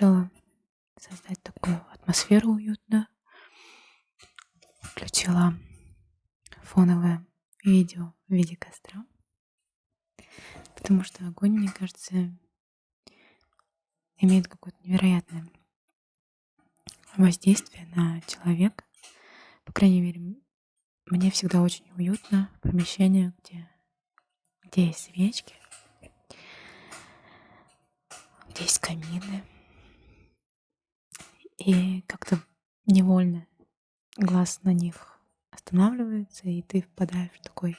решила создать такую атмосферу уютную. Включила фоновое видео в виде костра, потому что огонь, мне кажется, имеет какое-то невероятное воздействие на человека. По крайней мере, мне всегда очень уютно в помещениях, где есть свечки, где есть камины. И как-то невольно глаз на них останавливается, и ты впадаешь в такой,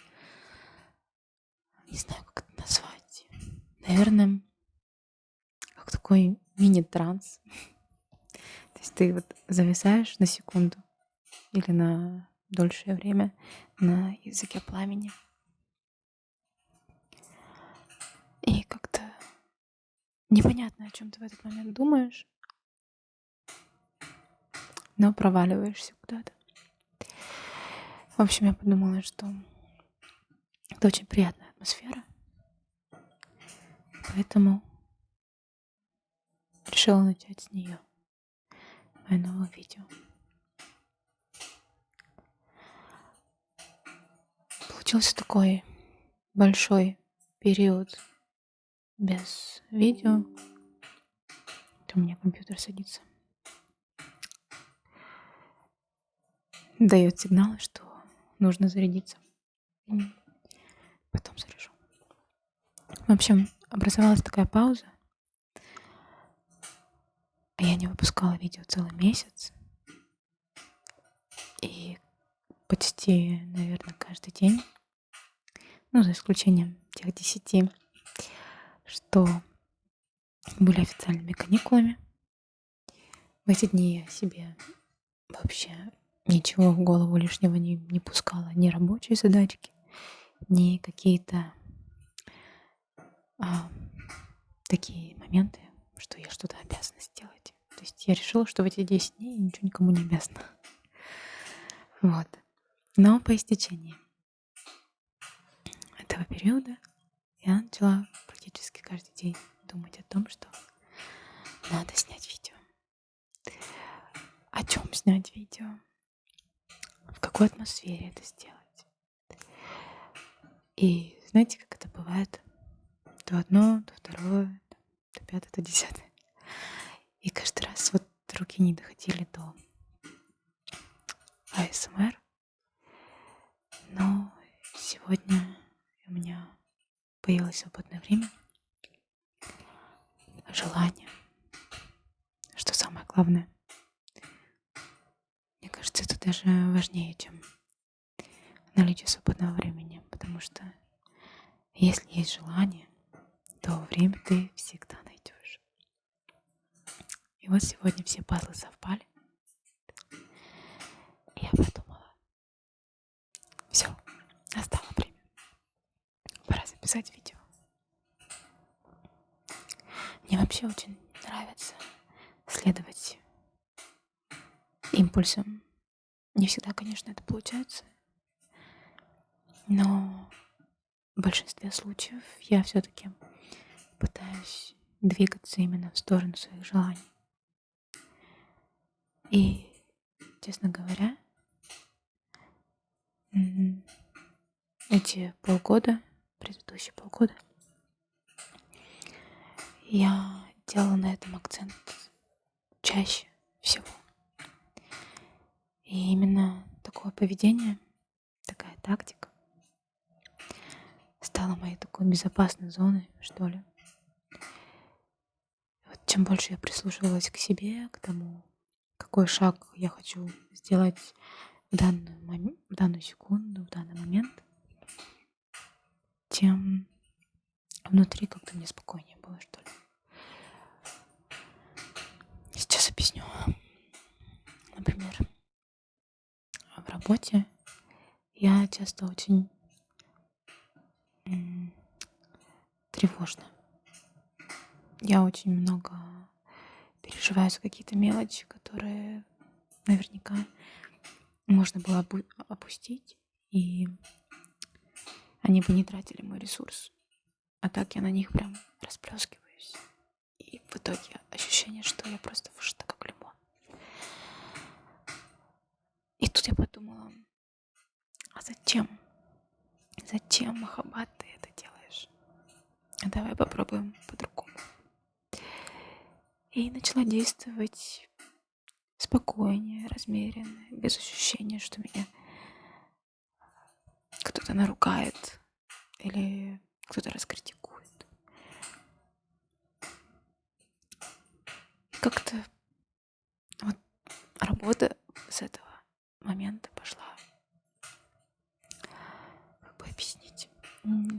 не знаю, как это назвать, наверное, как такой мини-транс. То есть ты вот зависаешь на секунду или на дольшее время на языке пламени. И как-то непонятно, о чем ты в этот момент думаешь, но проваливаешься куда-то. В общем, я подумала, что это очень приятная атмосфера, поэтому решила начать с нее мое новое видео. Получился такой большой период без видео. Это у меня компьютер садится. Дает сигналы, что нужно зарядиться. Потом заряжу. В общем, образовалась такая пауза. Я не выпускала видео целый месяц. И почти, наверное, каждый день, за исключением тех 10, что были официальными каникулами. В эти дни я себе вообще ничего в голову лишнего не пускала. Ни рабочие задачки, ни какие-то такие моменты, что я что-то обязана сделать. То есть я решила, что в эти 10 дней я ничего никому не обязана. Вот. Но по истечении этого периода я начала практически каждый день думать о том, что надо снять видео. О чем снять видео? В какой атмосфере это сделать? И знаете, как это бывает? То одно, то второе, то пятое, то десятое. И каждый раз вот руки не доходили до АСМР. Но сегодня у меня появилось свободное время, желание, что самое главное. Мне кажется, это даже важнее, чем наличие свободного времени, потому что если есть желание, то время ты всегда найдешь. И вот сегодня все пазлы совпали. И я подумала, все, настало время. Пора записать видео. Мне вообще очень нравится следовать импульсам. Не всегда, конечно, это получается, но в большинстве случаев я все-таки пытаюсь двигаться именно в сторону своих желаний. И, честно говоря, эти предыдущие полгода, я делала на этом акцент чаще всего. И именно такое поведение, такая тактика стала моей такой безопасной зоной, что ли. Вот чем больше я прислушивалась к себе, к тому, какой шаг я хочу сделать в данную секунду, в данный момент, тем внутри как-то мне спокойнее было, что ли. Сейчас объясню. Например, в работе я часто очень тревожна. Я очень много переживаю за какие-то мелочи, которые наверняка можно было опустить, и они бы не тратили мой ресурс. А так я на них прям расплескиваюсь. И И в итоге ощущение, что я просто выжата как лимон. И тут я подумала, а зачем? Зачем, Махаббат, ты это делаешь? Давай попробуем по-другому. И начала действовать спокойнее, размеренно, без ощущения, что меня кто-то наругает или кто-то раскритикует. И как-то вот работа с этого момента пошла. Как бы объяснить?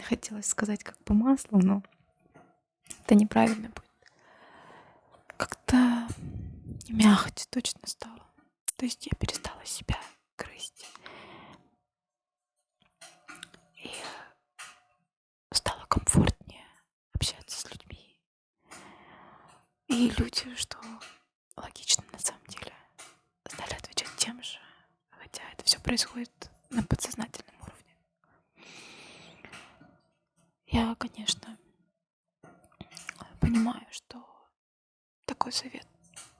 Хотелось сказать как по маслу, но это неправильно будет. Как-то мягче точно стало. То есть я перестала себя грызть. И стало комфортнее общаться с людьми. И люди, что логично на самом деле, стали отвечать тем же, хотя это все происходит на подсознательном уровне. Я, конечно, понимаю, что такой совет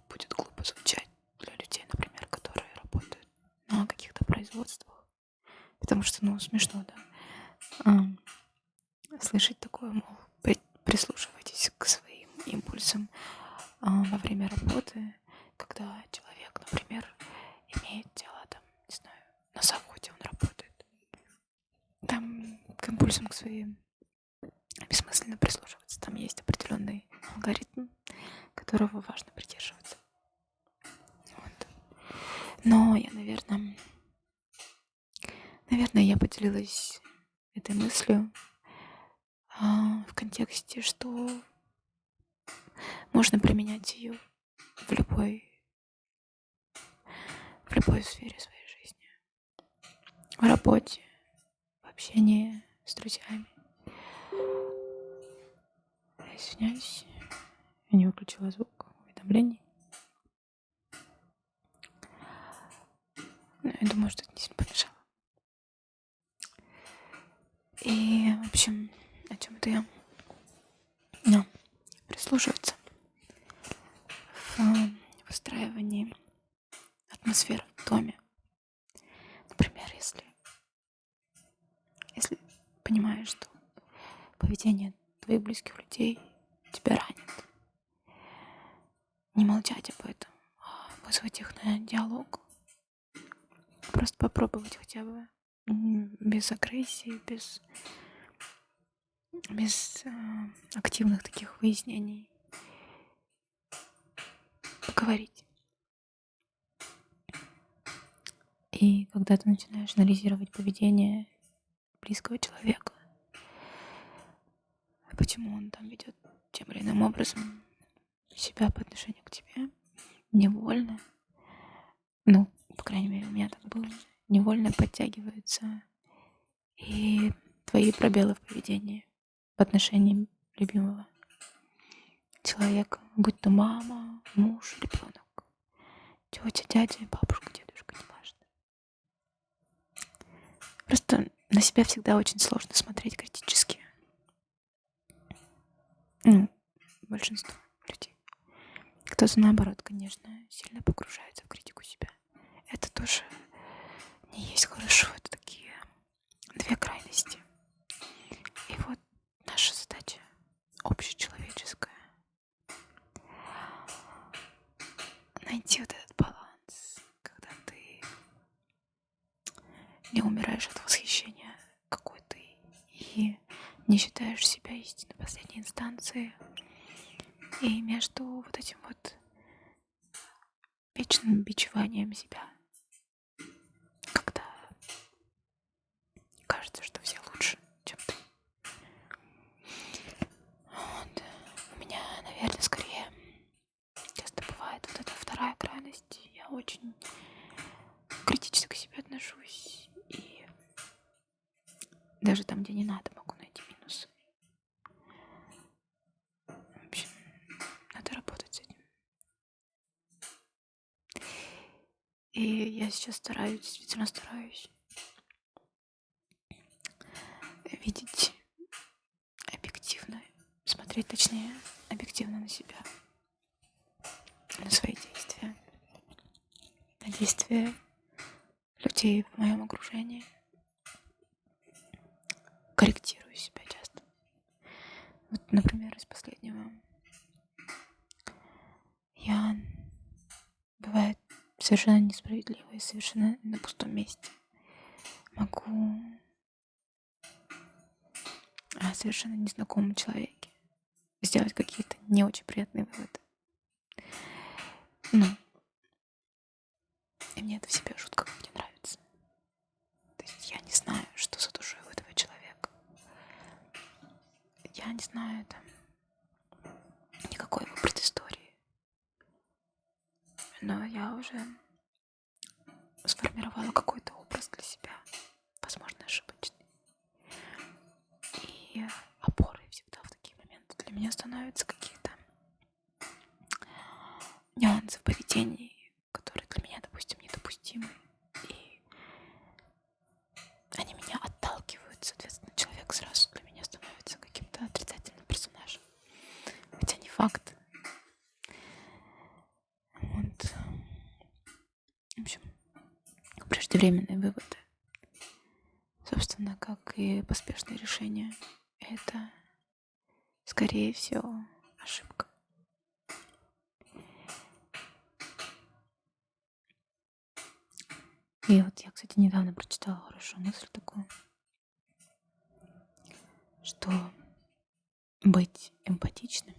будет глупо звучать для людей, например, которые работают на каких-то производствах. Потому что, смешно, да? Слышать такое, мол, прислушивайтесь к своим импульсам во время работы, когда человек, например, имеет дело, там, не знаю, на заводе он работает. Там к импульсам к своим бессмысленно прислушиваться. Там есть определенный алгоритм, которого важно придерживаться. Вот. Но я, наверное, я поделилась этой мыслью в контексте, что можно применять ее в любой сфере своей жизни. В работе, в общении с друзьями. Я извиняюсь, я не выключила звук уведомлений. Но я думаю, что это не сильно помешало. И, в общем, о чем это я? Прислушиваться в выстраивании атмосферы в доме. Например, если понимаешь, что поведение твоих близких людей тебя ранит, не молчать об этом, а вызвать их на диалог. Просто попробовать хотя бы без агрессии, без активных таких выяснений поговорить. И когда ты начинаешь анализировать поведение близкого человека, почему он там ведет тем или иным образом себя по отношению к тебе, невольно, по крайней мере, у меня так было, невольно подтягиваются и твои пробелы в поведении в отношении любимого человека, будь то мама, муж, ребенок, тетя, дядя, бабушка, дедушка, неважно. Просто на себя всегда очень сложно смотреть критически. Большинство людей. Кто-то, наоборот, конечно, сильно погружается в критику себя. Это тоже не есть хорошо. Это такие две крайности. И вот наша задача общечеловеческая найти вот этот баланс, когда ты не умираешь от восхищения, какой ты, и не считаешь себя истиной последней инстанции, и между вот этим вот вечным бичеванием себя, когда кажется, что все лучше, чем ты. Вот. У меня, наверное, скорее часто бывает вот эта вторая крайность. Я очень критически к себе отношусь, и даже там, где не надо, могу найти минусы. В общем, надо работать с этим. И я сейчас действительно стараюсь видеть объективно, смотреть точнее объективно на себя, на свои действия, на действия людей в моем окружении. Корректирую себя часто. Вот, например, из последнего. Я, бывает, совершенно несправедливо и совершенно на пустом месте могу о совершенно незнакомом человеке сделать какие-то не очень приятные выводы. Ну, и мне это в себе жутко как не нравится. То есть я не знаю, что за душой у этого человека. Я не знаю там никакой его предыстории. Но я уже сформировала какой-то образ для себя, возможно, ошибочный. И опорой всегда в такие моменты для меня становятся какие-то нюансы в поведении, которые для меня, допустим, недопустимы. И они меня отталкивают, соответственно, человек сразу для меня становится каким-то отрицательным персонажем. Хотя не факт. Вот. В общем, преждевременные выводы, собственно, как и поспешные решения, это, скорее всего, ошибка. И вот я, кстати, недавно прочитала хорошую мысль такую, что быть эмпатичным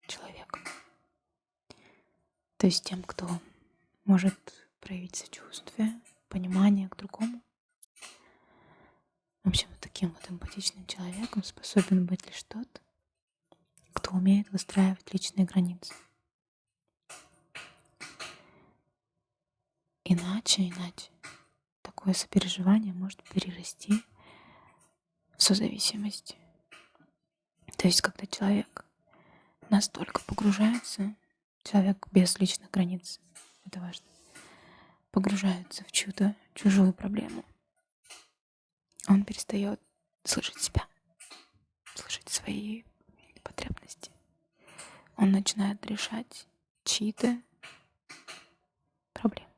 человеком, то есть тем, кто может проявить сочувствие, понимание к другому, в общем, таким вот эмпатичным человеком способен быть лишь тот, кто умеет выстраивать личные границы. Иначе такое сопереживание может перерасти в созависимость. То есть, когда человек настолько погружается, человек без личных границ, это важно, погружается в чью-то чужую проблему, он перестает слышать себя, слышать свои потребности. Он начинает решать чьи-то проблемы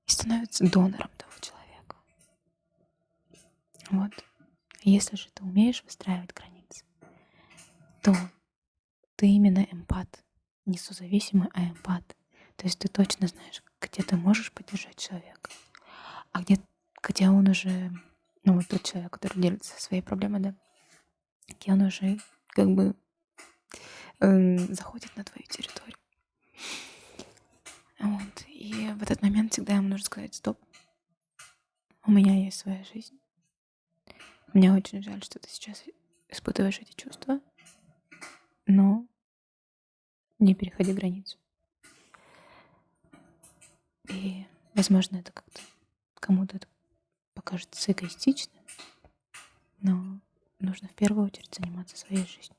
и становится донором того человека. Вот. Если же ты умеешь выстраивать границы, то ты именно эмпат, не созависимый, а эмпат. То есть ты точно знаешь, где ты можешь поддержать человека, а где он уже, ну вот тот человек, который делится своей проблемой, да, где он уже как бы заходит на твою территорию. Вот. И в этот момент всегда ему нужно сказать: стоп, у меня есть своя жизнь. Мне очень жаль, что ты сейчас испытываешь эти чувства, но не переходи границу. И, возможно, это как-то кому-то это покажется эгоистичным, но нужно в первую очередь заниматься своей жизнью.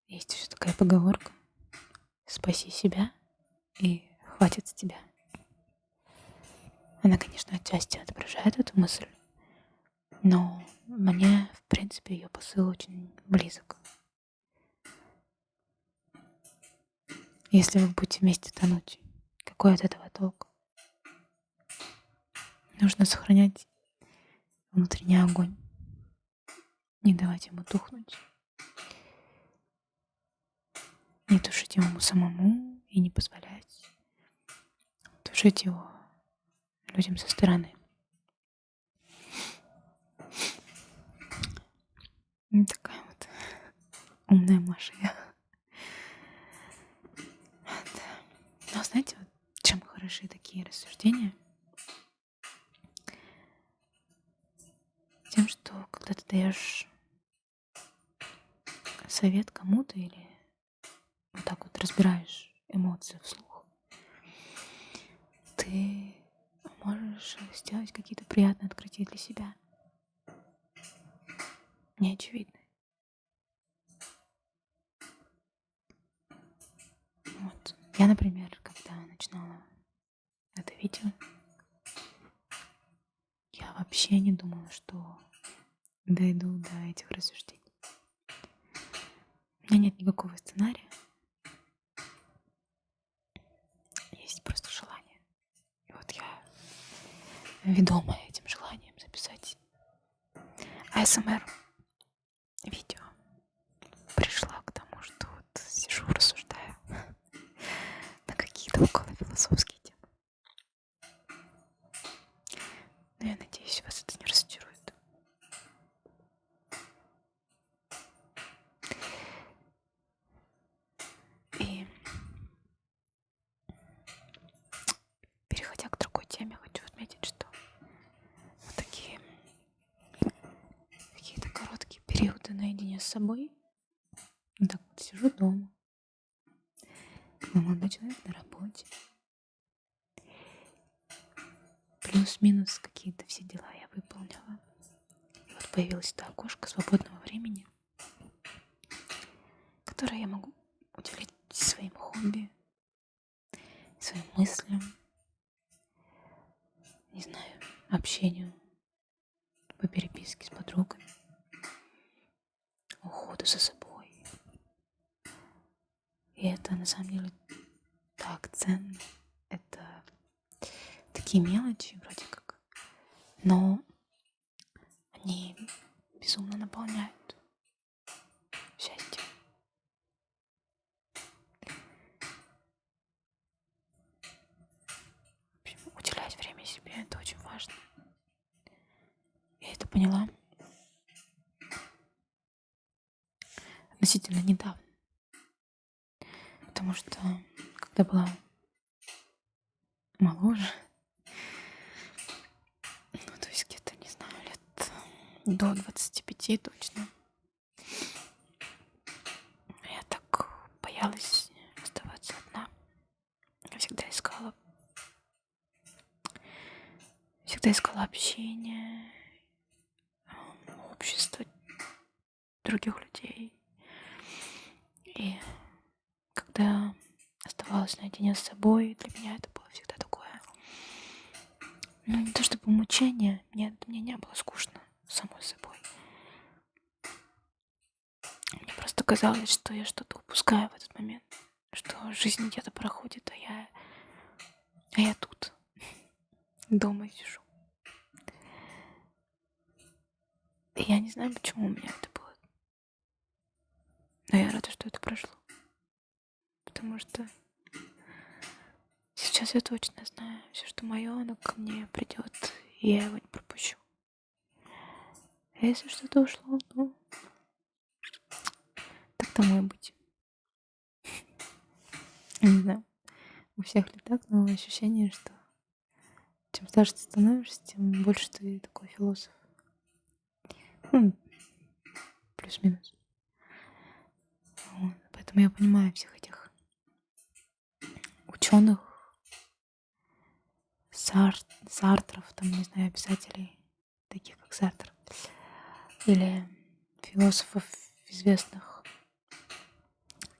Есть еще такая поговорка: спаси себя и хватит с тебя. Она, конечно, отчасти отображает эту мысль, но мне, в принципе, ее посыл очень близок. Если вы будете вместе тонуть, какой от этого толк? Нужно сохранять внутренний огонь, не давать ему тухнуть, не тушить ему самому и не позволять тушить его людям со стороны. Такая вот умная Маша я. Вот. Но знаете, вот чем хороши такие рассуждения? Тем, что когда ты даешь совет кому-то или вот так вот разбираешь эмоции вслух, ты можешь сделать какие-то приятные открытия для себя, неочевидные. Вот. Я, например, когда начинала это видео, я вообще я не думала, что дойду до этих рассуждений. У меня нет никакого сценария, есть просто желание. И вот я, ведомая этим желанием записать АСМР видео, пришла к тому, что вот сижу, рассуждаю на какие-то околофилософские темы. Но я надеюсь, вас это не разочарует. И переходя к другой теме, хочу отметить, что вот такие какие-то короткие периоды наедине с собой, ну так вот сижу дома, молодой человек на работе, плюс-минус какие-то все дела я выполнила. И вот появилось это окошко свободного времени, которое я могу уделить своим хобби, своим мыслям, не знаю, общению по переписке с подругами, уходу за собой. И это на самом деле так ценно. Это такие мелочи вроде как, но они безумно наполняют счастьем. В общем, уделять время себе — это очень важно. Я это поняла относительно недавно, потому что когда была моложе, ну то есть где-то, не знаю, лет до 25 точно, я так боялась оставаться одна. Я всегда искала общение, общество других людей. И когда оставалась наедине с собой, для меня это было всегда такое, ну не то чтобы мучение, нет, мне не было скучно самой собой. Мне просто казалось, что я что-то упускаю в этот момент, что жизнь где-то проходит, а я тут, дома сижу. И я не знаю, почему у меня это было, но я рада, что это прошло, потому что сейчас я точно знаю, все, что мое, оно ко мне придет, и я его не пропущу. А если что-то ушло, ну, так тому и быть. Не знаю, у всех ли так, но ощущение, что чем старше ты становишься, тем больше ты такой философ. Ну, плюс-минус. Вот. Поэтому я понимаю всех этих ученых, Сартров, там, не знаю, писателей, таких как Сартр, или философов известных,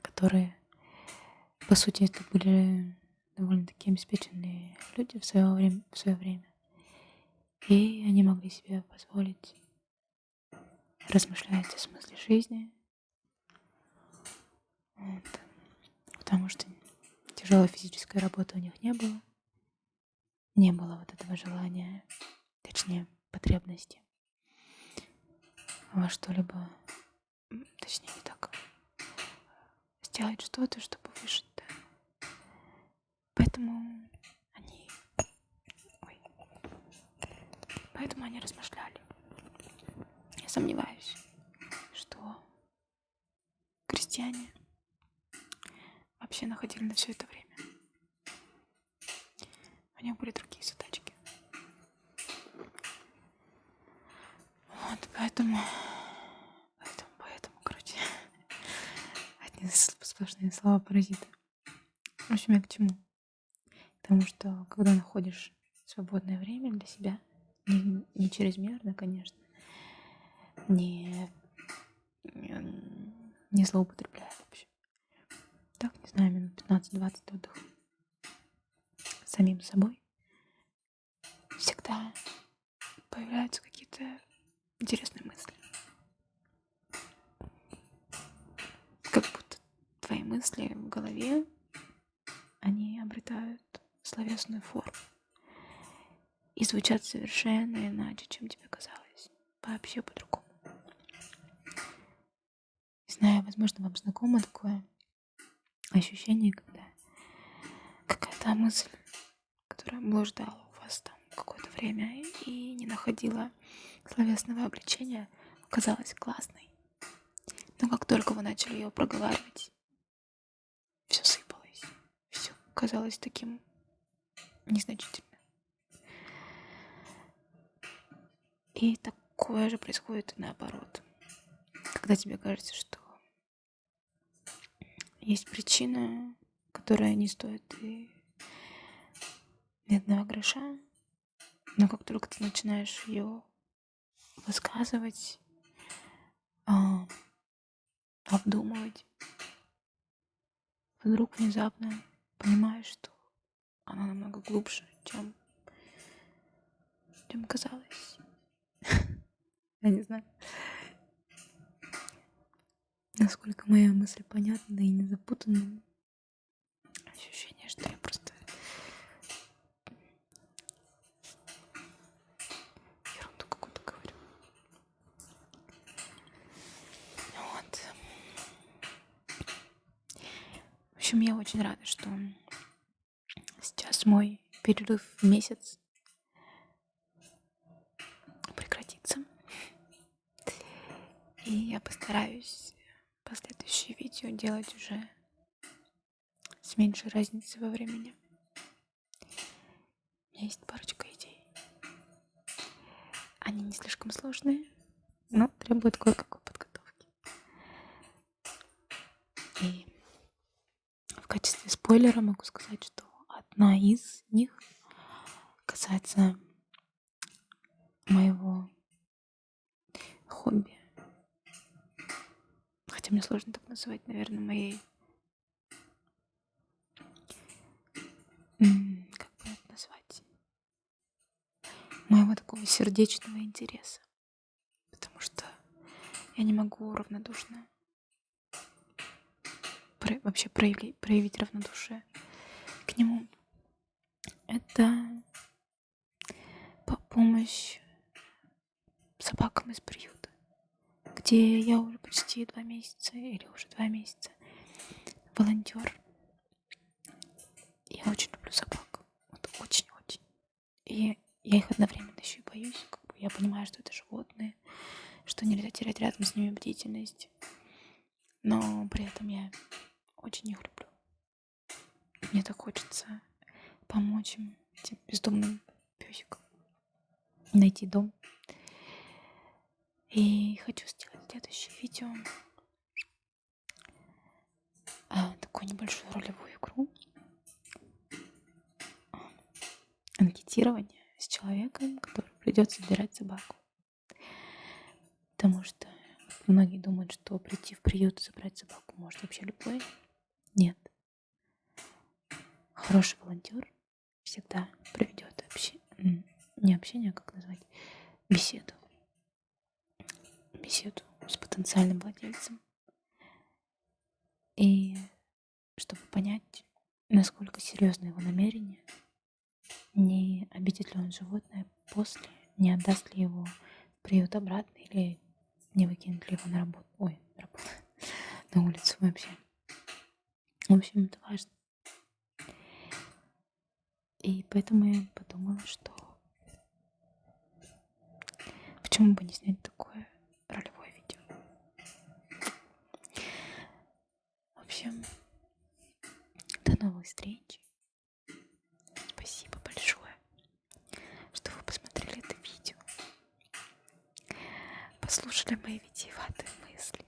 которые, по сути, это были довольно-таки обеспеченные люди в свое время. И они могли себе позволить размышлять о смысле жизни, вот, потому что тяжелой физической работы у них не было. Не было вот этого желания, точнее, потребности во что-либо, точнее, не так, сделать что-то, чтобы выжить, да. Поэтому они, ой, поэтому они размышляли. Я сомневаюсь, что крестьяне вообще находили на все это время. У них были другие задачки. Вот, поэтому, короче, одни сплошные слова паразиты. В общем, я к чему? Потому что, когда находишь свободное время для себя, не чрезмерно, конечно, не, не злоупотребляя вообще. Так, не знаю, минут 15-20 отдыха самим собой. Всегда появляются какие-то интересные мысли. Как будто твои мысли в голове, они обретают словесную форму и звучат совершенно иначе, чем тебе казалось. Вообще по-другому. Не знаю, возможно, вам знакомо такое ощущение, когда какая-то мысль, которая блуждала у вас там какое-то время и не находила словесного обличения, оказалась классной. Но как только вы начали ее проговаривать, все сыпалось. Все казалось таким незначительным. И такое же происходит и наоборот. Когда тебе кажется, что есть причина, которая не стоит и медного гроша, но как только ты начинаешь ее высказывать, обдумывать, вдруг внезапно понимаешь, что она намного глубже, чем казалось. Я не знаю, насколько моя мысль понятна и не запутана. Ощущение, что я просто ерунду какую-то говорю. Вот. В общем, я очень рада, что сейчас мой перерыв в месяц прекратится. И я постараюсь последующие видео делать уже с меньшей разницей во времени. У меня есть парочка идей. Они не слишком сложные, но требуют кое-какой подготовки. И в качестве спойлера могу сказать, что одна из них касается моего хобби. Хотя мне сложно так называть, наверное, моей... Как бы это назвать? Моего такого сердечного интереса. Потому что я не могу равнодушно вообще проявить равнодушие к нему. Это помощь собакам из приюта, где я уже почти 2 месяца или уже 2 месяца волонтер. Я очень люблю собак. Вот очень-очень. И я их одновременно еще и боюсь. Как бы я понимаю, что это животные, что нельзя терять рядом с ними бдительность. Но при этом я очень их люблю. Мне так хочется помочь им, этим бездомным пёсикам, найти дом. И хочу сделать следующее видео. Такую небольшую ролевую игру. Анкетирование с человеком, который придет собирать собаку. Потому что многие думают, что прийти в приют и забрать собаку может вообще любой. Нет. Хороший волонтер всегда проведет не общение, а как назвать, беседу. Беседу с потенциальным владельцем. И чтобы понять, насколько серьезны его намерения, не обидит ли он животное после, не отдаст ли его в приют обратно или не выкинет ли его на работу. На улицу вообще. В общем, это важно. И поэтому я подумала, что почему бы не снять такое ролевое видео. В общем, до новых встреч. Спасибо большое, что вы посмотрели это видео. Послушали мои витиеватые мысли.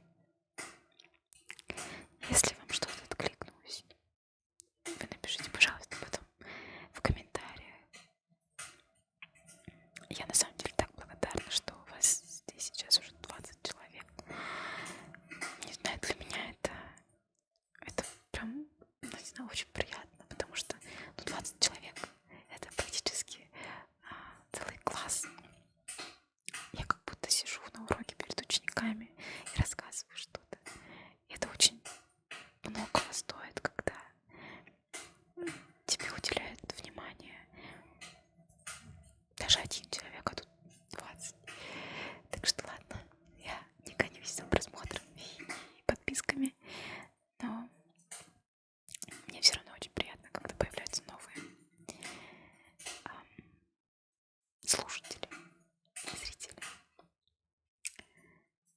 Если вам что-то откликнулось, вы напишите, пожалуйста, потом в комментариях. Я на самом деле так благодарна, что у вас здесь сейчас уже 20 человек. Не знаю, для меня это прям, не знаю, очень приятно, потому что 20 человек — это практически целый класс. кулачками и рассказываю что-то. И это очень многого стоит, когда тебе уделяют внимание даже один человек, а тут 20. Так что ладно, я не гонюсь за просмотром и подписками, но мне все равно очень приятно, когда появляются новые слушатели, зрители.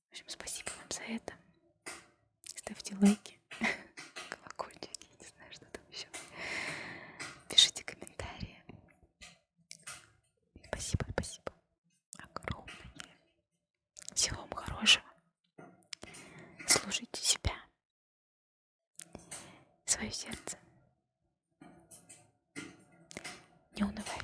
В общем, спасибо вам за это. Ставьте лайки, колокольчики, не знаю, что там еще. Пишите комментарии. Спасибо, спасибо огромное. Всего вам хорошего. Слушайте себя, свое сердце. Не унывайте.